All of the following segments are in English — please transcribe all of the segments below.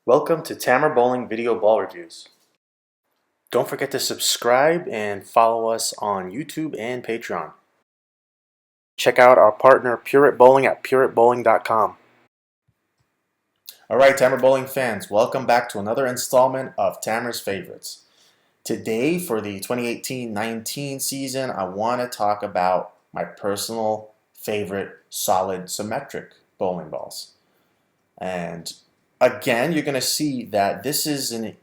Welcome to Tamer Bowling Video Ball Reviews. Don't forget to subscribe and follow us on YouTube and Patreon. Check out our partner Pureit Bowling at pureitbowling.com. Alright, Tamer Bowling fans, welcome back to another installment of Tamer's Favorites. Today, for the 2018-19 season, I want to talk about my personal favorite solid symmetric bowling balls. And again, you're going to see that this is an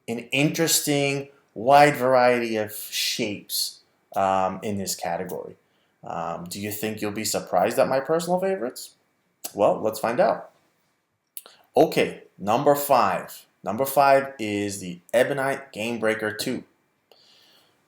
interesting, wide variety of shapes in this category. Do you think you'll be surprised at my personal favorites? Well, let's find out. Okay, number 5. Number 5 is the Ebonite Game Breaker 2.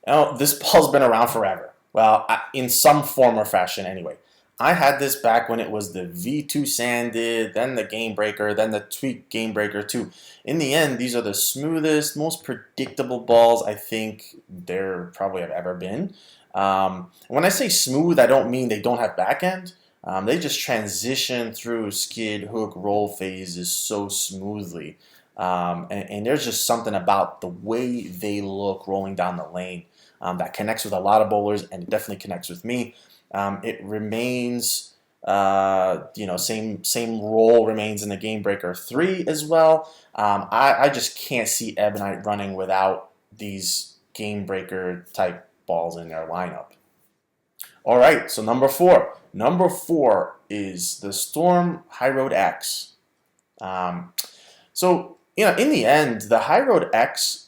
Now, this ball's been around forever. Well, in some form or fashion anyway. I had this back when it was the V2 Sanded, then the Game Breaker, then the Tweak Game Breaker 2. In the end, these are the smoothest, most predictable balls I think there probably have ever been. When I say smooth, I don't mean they don't have back end. They just transition through skid, hook, roll phases so smoothly. And there's just something about the way they look rolling down the lane that connects with a lot of bowlers, and it definitely connects with me. It remains, same role remains in the Game Breaker 3 as well. I just can't see Ebonite running without these Game Breaker type balls in their lineup. All right, so number 4. Number 4 is the Storm Hyroad X. In the end, the Hyroad X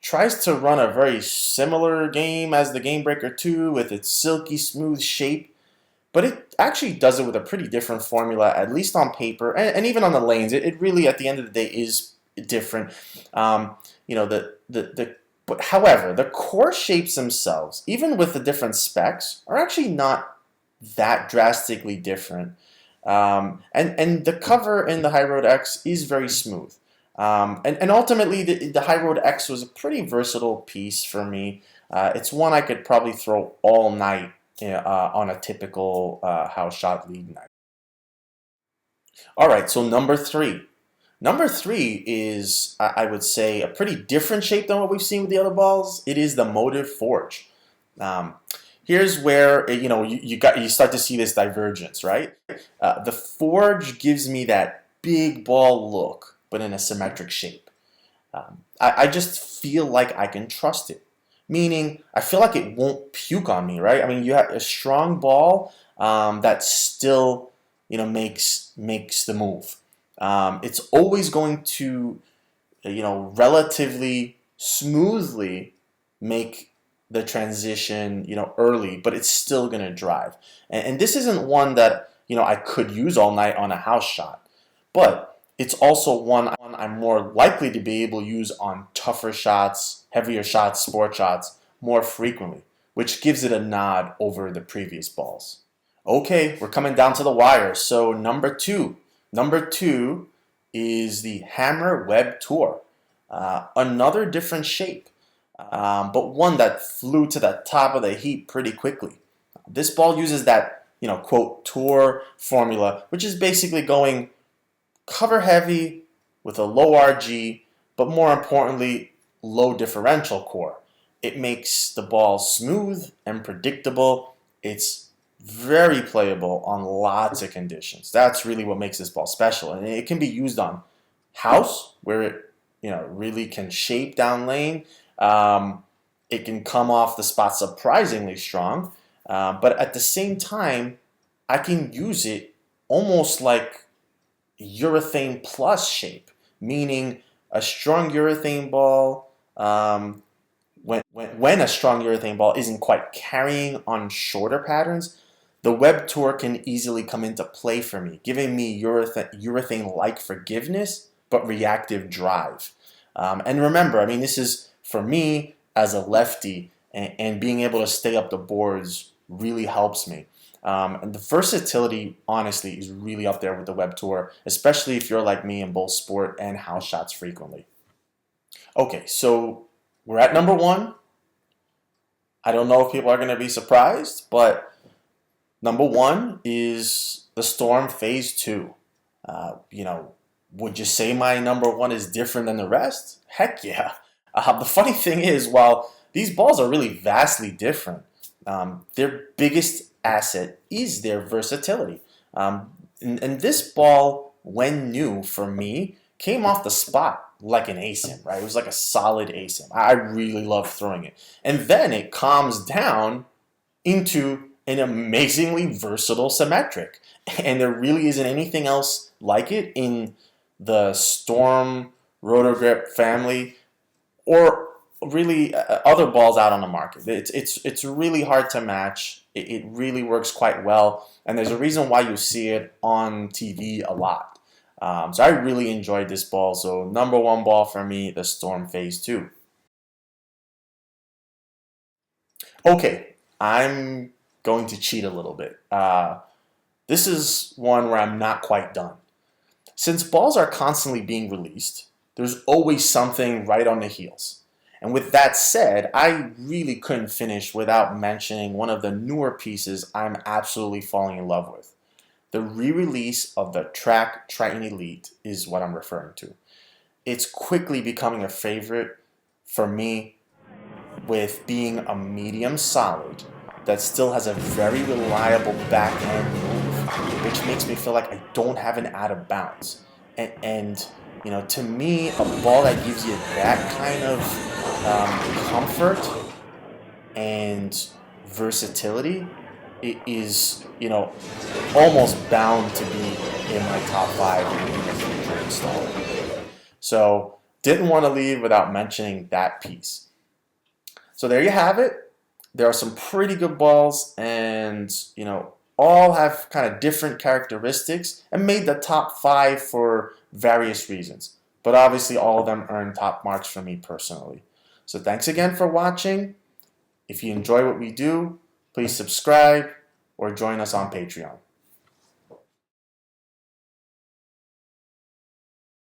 tries to run a very similar game as the Game Breaker 2 with its silky smooth shape, but it actually does it with a pretty different formula, at least on paper, and even on the lanes. It really, at the end of the day, is different. But however, the core shapes themselves, even with the different specs, are actually not that drastically different. And the cover in the Hyroad X is very smooth. And ultimately, the Hyroad X was a pretty versatile piece for me. It's one I could probably throw all night on a typical house shot lead night. All right, so number 3. Number 3 is, I would say, a pretty different shape than what we've seen with the other balls. It is the Motiv Forge. Here's where you start to see this divergence, right? The Forge gives me that big ball look, but in a symmetric shape. I just feel like I can trust it. Meaning, I feel like it won't puke on me, right? I mean, you have a strong ball that still, makes the move. It's always going to, relatively smoothly make the transition, early, but it's still going to drive. And this isn't one that, I could use all night on a house shot, but it's also one I'm more likely to be able to use on tougher shots, heavier shots, sport shots more frequently, which gives it a nod over the previous balls. Okay, we're coming down to the wire. So number 2. Number 2 is the Hammer Web Tour. Another different shape, but one that flew to the top of the heap pretty quickly. This ball uses that, quote, tour formula, which is basically going cover heavy with a low RG, but more importantly, low differential core. It makes the ball smooth and predictable. It's very playable on lots of conditions. That's really what makes this ball special. And it can be used on house, where it really can shape down lane. It can come off the spot surprisingly strong. But at the same time, I can use it almost like urethane plus shape, meaning a strong urethane ball, when a strong urethane ball isn't quite carrying on shorter patterns, the Web Tour can easily come into play for me, giving me urethane-like forgiveness, but reactive drive. And remember, I mean, this is for me as a lefty, and being able to stay up the boards really helps me. And the versatility, honestly, is really up there with the Web Tour, especially if you're like me and bowl sport and house shots frequently. Okay, so we're at number 1. I don't know if people are going to be surprised, but number 1 is the Storm Phaze II. Would you say my number one is different than the rest? Heck yeah. The funny thing is, while these balls are really vastly different, their biggest asset is their versatility. And this ball, when new for me, came off the spot like an ASIM, right? It was like a solid ASIM. I really love throwing it. And then it calms down into an amazingly versatile symmetric. And there really isn't anything else like it in the Storm Rotogrip family, or really other balls out on the market. It's really hard to match. It really works quite well, and there's a reason why you see it on TV a lot. So I really enjoyed this ball. So number one ball for me, the Storm Phaze II. Okay, I'm going to cheat a little bit. This is one where I'm not quite done. Since balls are constantly being released, there's always something right on the heels. And with that said, I really couldn't finish without mentioning one of the newer pieces I'm absolutely falling in love with. The re-release of the Track Triton Elite is what I'm referring to. It's quickly becoming a favorite for me, with being a medium solid that still has a very reliable back end move, which makes me feel like I don't have an out of bounds. And you know, to me, a ball that gives you that kind of comfort and versatility, it is, you know, almost bound to be in my top 5 in the future installer. So didn't want to leave without mentioning that piece. So there you have it. There are some pretty good balls, and you know, all have kind of different characteristics and made the top 5 for various reasons. But obviously all of them earn top marks for me personally. So thanks again for watching. If you enjoy what we do, please subscribe or join us on Patreon.